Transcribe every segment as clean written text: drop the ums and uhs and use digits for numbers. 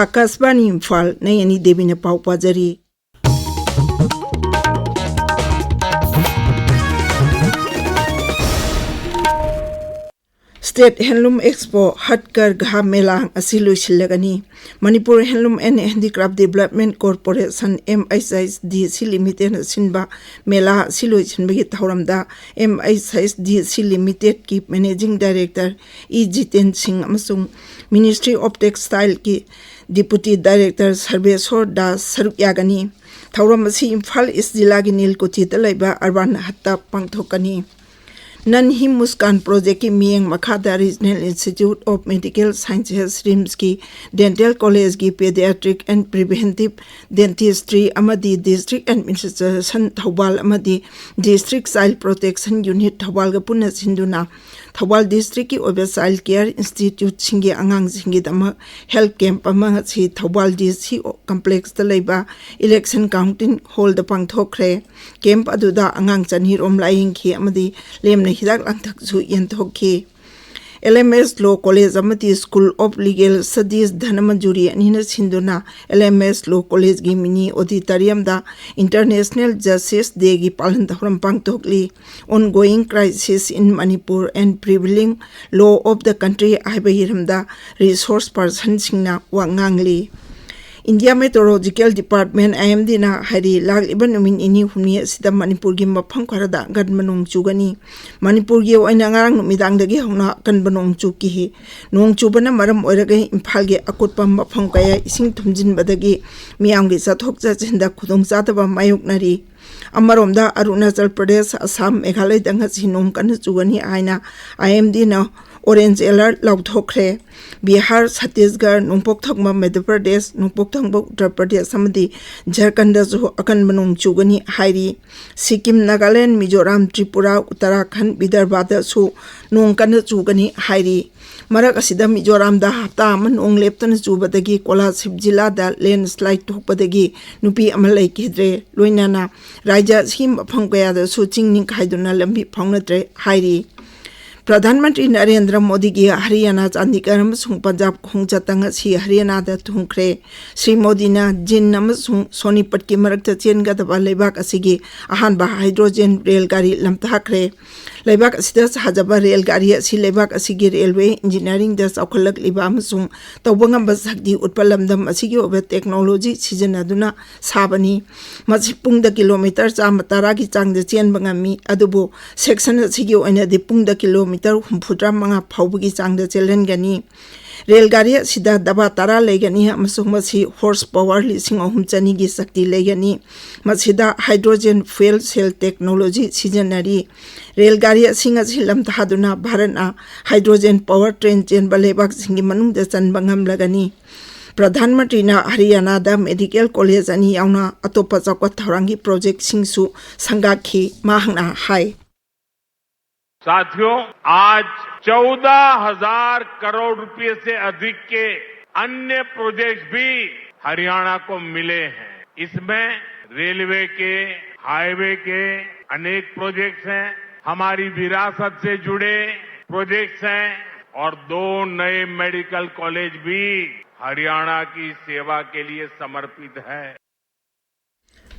Akashvani Imphal Nayani Devi ne pau pajari. State Handloom Expo Hatkar Gha Mela Asilu Shilagani Manipur Handloom and Handicraft Development Corporation MISD Limited Sinba Mela Silu Chinbagi Tauramda MISD Limited Ki Managing Director Jiten Singh Amasung Ministry of Textile Ki Deputy Director Sarvesor Das Saruk Yagani Tauramasi Imphal is Jilagi Nilkoti Talaiba Arban Hatta Pangthokani Nan Him Muskan Project ki Mieng Makhada Regional Institute of Medical Sciences RIMS ki Dental College ki Pediatric and Preventive Dentistry Amadi District Administration Thawal Amadi District Child Protection Unit Thawal ga punna sinduna Thawal District ki Obe Child Care Institute singi angang singi dama health camp amang si Thawal DC complex ta leiba election counting hall da pangthokre camp aduda angang chanhir om laing ki amadi lemna hidak langthak su yenthokki LMS Law College amati School of Legal Studies Dhanamanjuri anina sinduna LMS Law College gi mini auditorium da International Justice Day gi palan thram pangthokli ongoing crisis in Manipur and prevailing law of the country aibahiramda resource person singna wangangli India Meteorological Department IMD na hari lag iban umin ini humni sida Manipur gi mafam kharada gadmanong chugani Manipur gi oina ngarang numidang dagi hona kanbanong chuki hi nong chubana maram oiraga Imphal gi akutpa mafam kaya ising thumjin badagi miyam gi chathok chachinda khudong chataba mayok nari Amaromda Arunachal Pradesh Assam Meghalaya danga sinong kan chugani aina IMD na Orange alert lauthokre Bihar Chhattisgarh Nongpok Thangma Madhya Pradesh Nongpok Thangma Uttar Pradesh samadi Jharkhand ju akan banong chugani hairi Sikkim Nagaland Mizoram Tripura Uttarakhand Vidarbha da su nong kan chugani hairi Marak asida Mizoram da hafta man ong leptan chubadagi Kolasib jila da landslide thokpadagi nupi amalai kidre loinana Raja Sim phangkaya da su chingning khaiduna lambi phaunatre hairi Pradhan Mantri Narendra Modi ki Haryana Chandigarh amasung Punjab khongjatang si Haryana da thungkre Sri Modi na Jin amasung Sonipat ki marakta chengadaba leibak asigi ahanba hydrogen rail gari lamthakre leibak asida sajaba rail gari asi leibak asigi railway engineering da chawkhalak liba amasung tawbangam basakdi utpalamdam asigi obe technology sijanaduna sabani masi pungda kilometer chamatara ki changda chenbangami adubu section asigi oina de pungda kilometer humphudra manga phawbugi changda chelengani Railgari sida daba tara legani amasung masi horsepower lising ahum chani gi sakti legani masida hydrogen fuel cell technology sijanari Railgari singa silam thaduna bharana hydrogen power train chen balebak singi manung da chanbangam lagani Pradhan Mantri na Haryana da Medical College ani yauna atopa chawkat thorangi project singsu sangakhi mahna hai साथियों आज 14,000 करोड़ रुपए से अधिक के अन्य project भी हरियाणा को मिले हैं इसमें रेलवे के हाईवे के अनेक प्रोजेक्ट्स हैं हमारी विरासत से जुड़े प्रोजेक्ट्स हैं और 2 नए मेडिकल कॉलेज भी हरियाणा की सेवा के लिए समर्पित है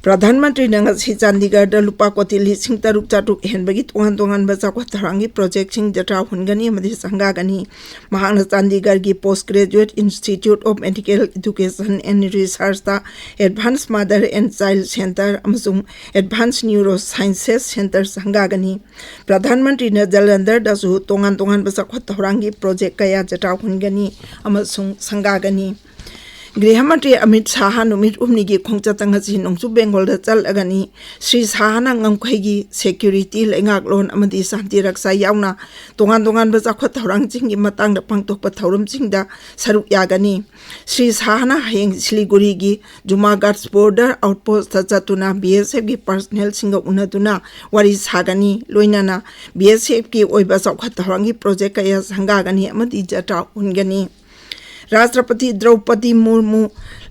Pradhanmantri Nangasi Chandigarh da lupa koti lising taruk chatuk henbagi tongan bacha tharangi project sing jatra hungani amadi sangagani Mahana Chandigarh gi Postgraduate Institute of Medical Education and Research da Advanced Mother and Child Center amasung Advanced Neurosciences Center sangagani Pradhanmantri na Jalandhar da su tongan bacha tharangi project kaya jatra hungani amasung sangagani Grihamantri Amit Shah numit umnigi khongchatang chi nongchu Bengal da chal agani Sri Shah na ngamkhai security lengak lon amadi santi raksa yauna tongan ba chakha thorang chingi matang da pangtok pa thorum chingda saruk yagani Sri Shah na heng Siliguri gi Jumagarh border outpost ta chatuna BSF gi personnel singa unaduna wari sagani loinana BSF ki oiba chakha thorangi project kaya sangagani amadi jata ungani राष्ट्रपति द्रौपदी मुर्मू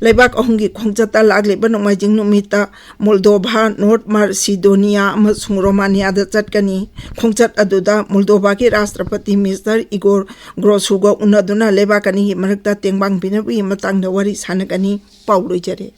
लेबाक अहुंगी खोंगचता लागलेबा नोंमाइजिंग नुमिता Moldova north मार्सिडोनिया अमसुंग Romania दा चटकनी खोंगचत अदुदा Moldova के राष्ट्रपति mister Igor ग्रोसुगा उनदुना लेबाकनी मरकता तेंगबांग बिनबी मतंगदा worry सानगनी पाउ लोइजरे।